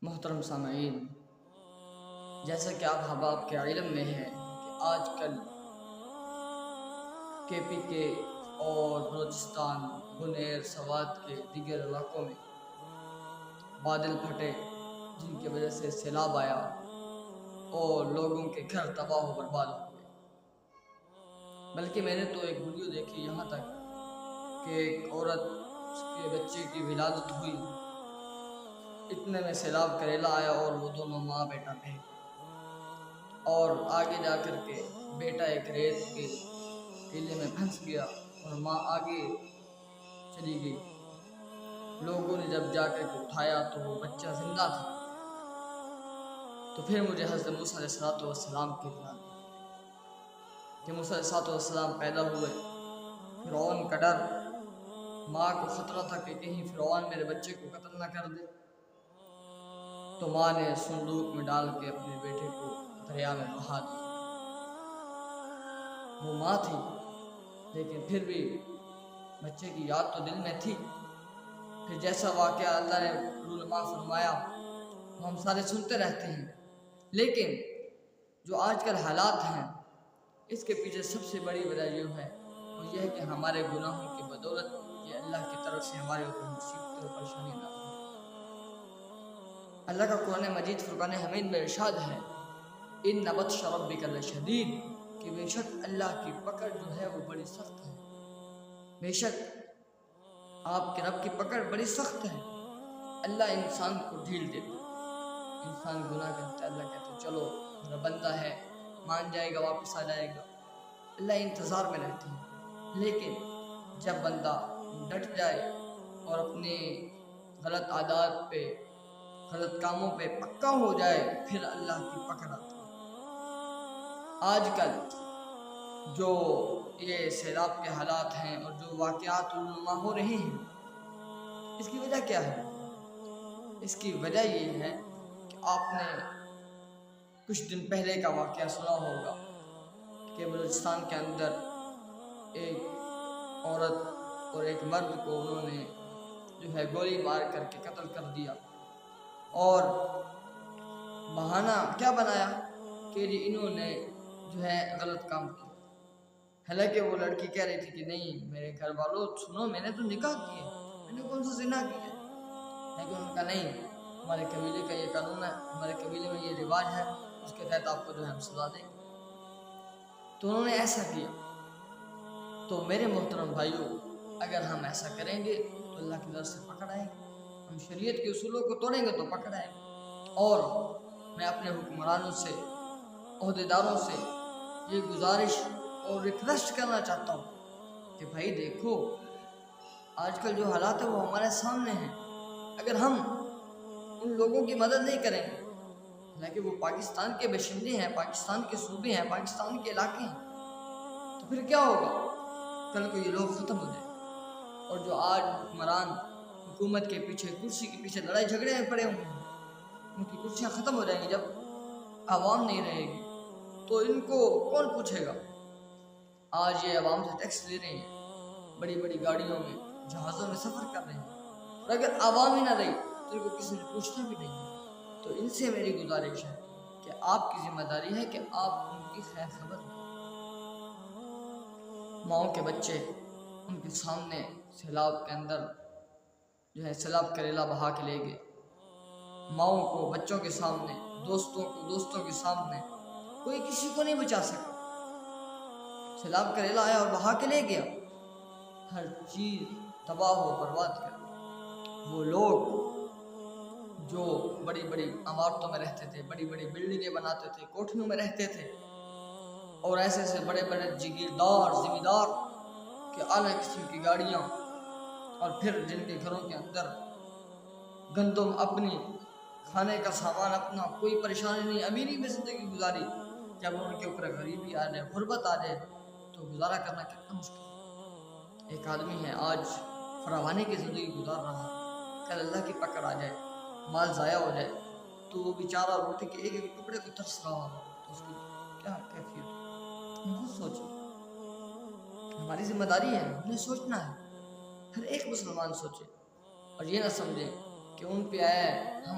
محترم سامعین، جیسا کہ آپ حباب کے علم میں ہے کہ آج کل کے پی کے اور بلوچستان، بنیر، سوات کے دیگر علاقوں میں بادل پھٹے، جن کی وجہ سے سیلاب آیا اور لوگوں کے گھر تباہ و برباد ہو گئے۔ بلکہ میں نے تو ایک ویڈیو دیکھی یہاں تک کہ ایک عورت، اس کے بچے کی ولادت ہوئی، اتنے میں سیلاب کریلا آیا اور وہ دونوں ماں بیٹا بہہ گئے، اور آگے جا کر کے بیٹا ایک ریت کے ٹیلے میں پھنس گیا اور ماں آگے چلی گئی۔ لوگوں نے جب جا کر کے اٹھایا تو وہ بچہ زندہ تھا۔ تو پھر مجھے حضرت موسیٰ علیہ السلام کی یاد کہ موسیٰ علیہ السلام پیدا ہوئے، فرعون کا ڈر، ماں کو خطرہ تھا کہ کہیں فرعون میرے بچے کو قتل نہ کر دے، تو ماں نے صندوق میں ڈال کے اپنے بیٹے کو دریا میں بہا دیا۔ وہ ماں تھی، لیکن پھر بھی بچے کی یاد تو دل میں تھی۔ پھر جیسا واقعہ اللہ نے رونما فرمایا وہ ہم سارے سنتے رہتے ہیں، لیکن جو آج کل حالات ہیں اس کے پیچھے سب سے بڑی وجہ یہ ہے، وہ یہ ہے کہ ہمارے گناہوں کی بدولت یہ اللہ کی طرف سے ہمارے اوپر مصیبتیں اور پریشانی نہ ہو۔ اللہ کا قرآن مجید فرقان حمید میں ارشاد ہے، ان بطش ربک لشدید، کہ بے شک اللہ کی پکڑ جو ہے وہ بڑی سخت ہے۔ بے شک آپ کے رب کی پکڑ بڑی سخت ہے۔ اللہ انسان کو ڈھیل دیتا ہے، انسان گناہ کرتا ہے، اللہ کہتے ہیں چلو میرا بندہ ہے، مان جائے گا، واپس آ جائے گا۔ اللہ انتظار میں رہتے ہیں، لیکن جب بندہ ڈٹ جائے اور اپنے غلط عادات پہ، غلط کاموں پہ پکا ہو جائے، پھر اللہ کی پکڑ آتی ہے۔ آج کل جو یہ سیلاب کے حالات ہیں اور جو واقعات رونما ہو رہے ہیں، اس کی وجہ کیا ہے؟ اس کی وجہ یہ ہے کہ آپ نے کچھ دن پہلے کا واقعہ سنا ہوگا کہ بلوچستان کے اندر ایک عورت اور ایک مرد کو انہوں نے جو ہے گولی مار کر کے قتل کر دیا، اور بہانہ کیا بنایا کہ جی انہوں نے جو ہے غلط کام کیا۔ حالانکہ وہ لڑکی کہہ رہی تھی کہ نہیں میرے گھر والوں سنو، میں نے تو نکاح کیا، میں نے کون سا زنا کیا، لیکن ان کا نہیں، ہمارے قبیلے کا یہ قانون ہے، ہمارے قبیلے میں یہ رواج ہے، اس کے تحت آپ کو جو ہے ہم سزا دیں گے۔ تو انہوں نے ایسا کیا۔ تو میرے محترم بھائیوں، اگر ہم ایسا کریں گے تو اللہ کی طرف سے پکڑ آئے گی، ہم شریعت کے اصولوں کو توڑیں گے تو پکڑ آئے گی۔ اور میں اپنے حکمرانوں سے، عہدیداروں سے یہ گزارش اور ریکویسٹ کرنا چاہتا ہوں کہ بھائی دیکھو، آج کل جو حالات ہیں وہ ہمارے سامنے ہیں، اگر ہم ان لوگوں کی مدد نہیں کریں گے، حالانکہ وہ پاکستان کے باشندے ہیں، پاکستان کے صوبے ہیں، پاکستان کے علاقے ہیں، تو پھر کیا ہوگا؟ کل کو یہ لوگ ختم ہو جائیں گے۔ اور جو آج حکمران حکومت کے پیچھے، کرسی کے پیچھے لڑائی جھگڑے میں پڑے ہوئے ہیں، ان کی کرسیاں ختم ہو جائیں گی جب عوام نہیں رہے گی، تو ان کو کون پوچھے گا؟ آج یہ عوام سے ٹیکس لے رہے ہیں، بڑی بڑی گاڑیوں میں، جہازوں میں سفر کر رہے ہیں، اور اگر عوام ہی نہ رہی تو ان کو کسی نے پوچھنا بھی نہیں۔ تو ان سے میری گزارش ہے کہ آپ کی ذمہ داری ہے کہ آپ ان کی خیر خبر دیں۔ ماؤں کے بچے ان کے سامنے سیلاب کے اندر جو ہے سیلاب کریلا بہا کے لے گئے، ماؤں کو بچوں کے سامنے، دوستوں کے سامنے، کوئی کسی کو نہیں بچا سکا۔ سیلاب کریلا آیا اور بہا کے لے گیا، ہر چیز تباہ و برباد کر دیا۔ وہ لوگ جو بڑی بڑی عمارتوں میں رہتے تھے، بڑی بڑی بلڈنگیں بناتے تھے، کوٹھیوں میں رہتے تھے، اور ایسے ایسے بڑے بڑے جگیردار، زمیندار کہ اعلیٰ قسم کی گاڑیاں، اور پھر جن کے گھروں کے اندر گندم اپنی، کھانے کا سامان اپنا، کوئی پریشانی نہیں، امیری میں زندگی گزاری، جب ان کے اوپر غریبی آ جائے، غربت آ جائے تو گزارا کرنا کتنا مشکل ہے۔ ایک آدمی ہے آج فراوانی کی زندگی گزار رہا ہے، کل اللہ کی پکڑ آ جائے، مال ضائع ہو جائے تو وہ بیچارہ روٹی کے ایک ایک ٹکڑے کو ترس رہا ہو تو اس کی کیا کیفیت ہو؟ خود سوچیں، ہماری ذمہ داری ہے، ہم نے سوچنا ہے، ہر ایک مسلمان سوچے، اور یہ نہ سمجھے کہ ان پہ آئے ہم